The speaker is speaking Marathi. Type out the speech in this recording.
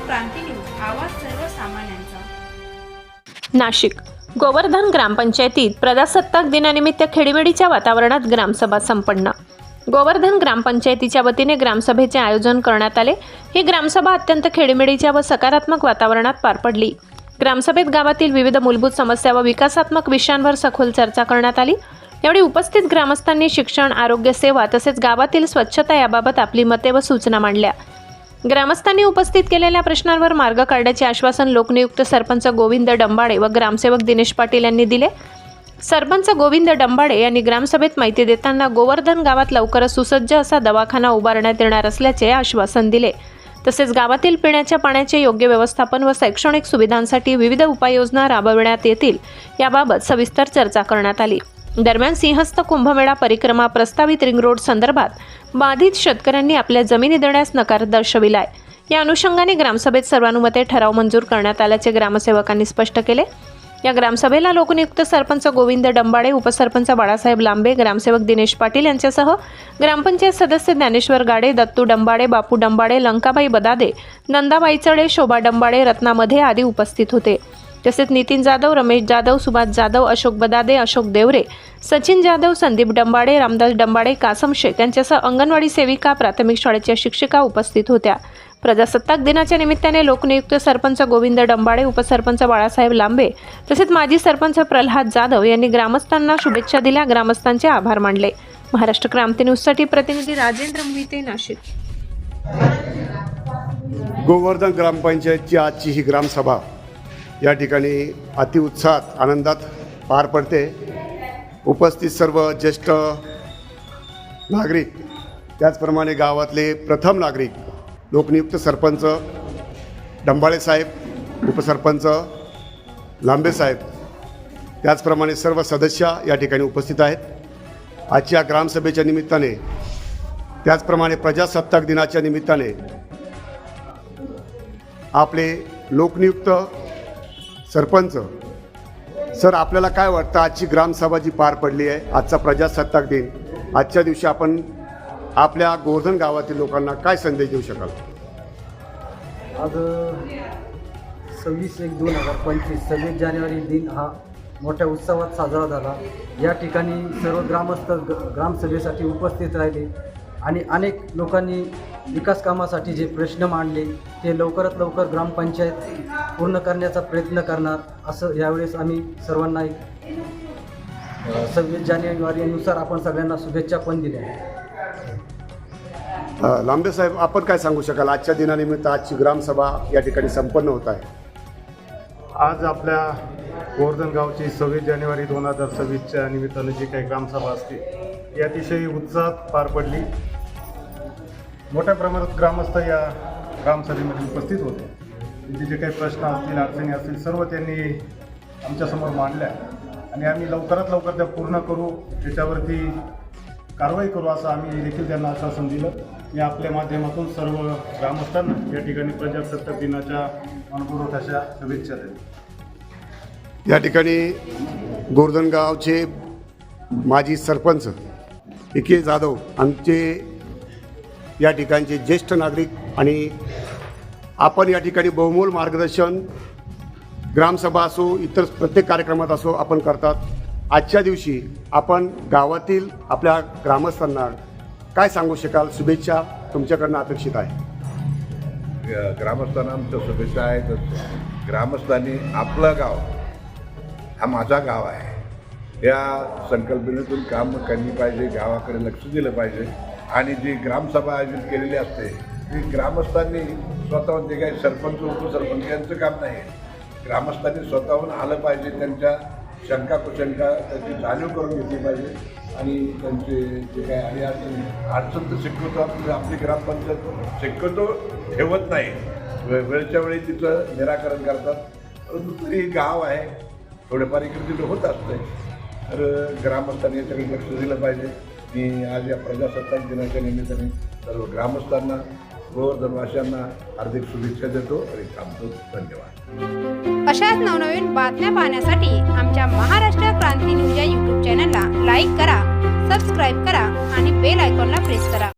क्रांती न्यूज, आवाज सर्वसामान्यांचा। नाशिक गोवर्धन ग्रामपंचायतीत प्रजासत्ताक दिनानिमित्त खेडीमेडीच्या वातावरणात ग्रामसभा संपन्न। गोवर्धन ग्रामपंचायतीच्या वतीने ग्रामसभेचे आयोजन करण्यात आले। ही ग्रामसभा अत्यंत खेडीमेडीच्या व सकारात्मक वातावरणात पार पडली। ग्रामसभेत गावातील विविध मूलभूत समस्या व विकासात्मक विषयांवर सखोल चर्चा करण्यात आली। यावेळी उपस्थित ग्रामस्थांनी शिक्षण, आरोग्य सेवा तसेच गावातील स्वच्छता याबाबत आपली मते व सूचना मांडल्या। ग्रामस्थांनी उपस्थित केलेल्या प्रश्नांवर मार्ग काढण्याचे आश्वासन लोकनियुक्त सरपंच गोविंद डंबाडे व ग्रामसेवक दिनेश पाटील यांनी दिले। सरपंच गोविंद डंबाडे यांनी ग्रामसभेत माहिती देताना गोवर्धन गावात लवकरच सुसज्ज असा दवाखाना उभारण्यात येणार असल्याचे आश्वासन दिले। तसेच गावातील पिण्याच्या पाण्याचे योग्य व्यवस्थापन व शैक्षणिक सुविधांसाठी विविध उपाययोजना राबविण्यात येतील याबाबत सविस्तर चर्चा करण्यात आली। दरम्यान सिंहस्थ कुंभमेळा परिक्रमा प्रस्तावित रिंग रोड संदर्भात बाधित शेतकऱ्यांनी आपल्या जमिनी देण्यास नकार दर्शविलाय। या अनुषंगाने ग्रामसभेत सर्वानुमते ठराव मंजूर करण्यात आल्याचे ग्रामसेवकांनी स्पष्ट केले। या ग्रामसभेला लोकनियुक्त सरपंच गोविंद डंबाडे, उपसरपंच बाळासाहेब लांबे, ग्रामसेवक दिनेश पाटील यांच्यासह ग्रामपंचायत सदस्य ज्ञानेश्वर गाडे, दत्तू डंबाडे, बापू डंबाडे, लंकाबाई बदादे, नंदाबाई चढे, शोभा डंबाडे, रत्ना मध्ये आदी उपस्थित होते। तसेच नितीन जाधव, रमेश जाधव, सुभाष जाधव, अशोक बदादे, अशोक देवरे, सचिन जाधव, संदीप डंबाडे, रामदास डंबाडे, कासम शेख यांच्यासह अंगणवाडी सेविका, प्राथमिक शाळेच्या शिक्षिका उपस्थित होत्या। प्रजासत्ताक दिनाच्या निमित्ताने लोकनियुक्त सरपंच गोविंद डंबाडे, उपसरपंच बाळासाहेब लांबे तसेच माजी सरपंच प्रल्हाद जाधव यांनी ग्रामस्थांना शुभेच्छा दिल्या। ग्रामस्थांचे आभार मानले। महाराष्ट्र क्रांती न्यूजसाठी प्रतिनिधी राजेंद्र मोहिते, नाशिक। गोवर्धन ग्रामपंचायतची आजची ही ग्रामसभा या ठिकाणी अतिउत्साहात आनंदात पार पडते। उपस्थित सर्व ज्येष्ठ नागरिक, त्याचप्रमाणे गावातले प्रथम नागरिक लोकनियुक्त सरपंच डंबाळे साहेब, उपसरपंच लांबे साहेब, त्याचप्रमाणे सर्व सदस्य या ठिकाणी उपस्थित आहेत। आजच्या ग्रामसभेच्या निमित्ताने, त्याचप्रमाणे प्रजासत्ताक दिनाच्या निमित्ताने आपले लोकनियुक्त सरपंच सर, आपल्याला काय वाटतं आजची ग्रामसभा जी पार पडली आहे, आजचा प्रजासत्ताक दिन, आजच्या दिवशी आपण आपल्या गोवर्धन गावातील लोकांना काय संदेश देऊ शकाल? आज 26/1/2025 26 जानेवारी दिन हा मोठ्या उत्सवात साजरा झाला। या ठिकाणी सर्व ग्रामस्थ ग्रामसभेसाठी उपस्थित राहिले आणि अनेक लोकांनी विकास कामासाठी जे प्रश्न मांडले ते लवकरात लवकर ग्रामपंचायत पूर्ण करण्याचा प्रयत्न करणार असं यावेळेस आम्ही सर्वांना 26 जानेवारीनुसार आपण सगळ्यांना शुभेच्छा पण दिल्या। लांबे साहेब, आपण काय सांगू शकाल? आजच्या दिनानिमित्त आजची ग्रामसभा या ठिकाणी संपन्न होत आहे। आज आपल्या गोवर्धन गावची 26 जानेवारी 2026च्या निमित्ताने जी काही ग्रामसभा असते ती अतिशय उत्साहात पार पडली। मोठ्या प्रमाणात ग्रामस्थ या ग्रामसभेमध्ये उपस्थित होते। त्यांचे जे काही प्रश्न असतील, अडचणी असतील, सर्व त्यांनी आमच्यासमोर मांडल्या आणि आम्ही लवकरात लवकर त्या पूर्ण करू, त्याच्यावरती कारवाई करू असं आम्ही देखील त्यांना आश्वासन दिलं। मी आपल्या माध्यमातून सर्व ग्रामस्थांना या ठिकाणी प्रजासत्ताक दिनाच्या मनपूर्वक अशा शुभेच्छा देतो। या ठिकाणी गोवर्धन गावचे माजी सरपंच के जाधव, आमचे या ठिकाणचे ज्येष्ठ नागरिक, आणि आपण या ठिकाणी बहुमोल मार्गदर्शन ग्रामसभा असो, इतर प्रत्येक कार्यक्रमात असो आपण करतात। आजच्या दिवशी आपण गावातील आपल्या ग्रामस्थांना काय सांगू शकाल? शुभेच्छा तुमच्याकडनं अपेक्षित आहे। ग्रामस्थांना आमच्या शुभेच्छा आहेत। ग्रामस्थांनी आपलं गाव हा माझा गाव आहे या संकल्पनेतून काम केली पाहिजे, गावाकडे लक्ष दिलं पाहिजे। आणि जी ग्रामसभा आयोजित केलेली असते ती ग्रामस्थांनी स्वतःहून, जे काही सरपंच, उपसरपंच यांचं काम नाही, ग्रामस्थांनी स्वतःहून आलं पाहिजे, त्यांच्या शंका कुशंका त्याची जाणीव करून घेतली पाहिजे आणि त्यांचे जे काही अडचण तर शक्यतो आपली ग्रामपंचायत शक्यतो ठेवत नाही, वेळच्या वेळी तिचं निराकरण करतात। परंतु तरी गाव आहे, थोडेफार इकडे तिकडे होत असते, तर ग्रामस्थांनी याच्याकडे लक्ष दिलं पाहिजे। मी आज या प्रजासत्ताक दिनाच्या निमित्ताने सर्व ग्रामस्थांना, गोवर्धनवासियांना हार्दिक शुभेच्छा देतो आणि थांबतो। धन्यवाद। अशाच नवनवीन बातम्या पाहण्यासाठी आमच्या महाराष्ट्र क्रांती न्यूज या YouTube चॅनलला लाईक करा, सबस्क्राईब करा आणि बेल आयकॉनला प्रेस करा।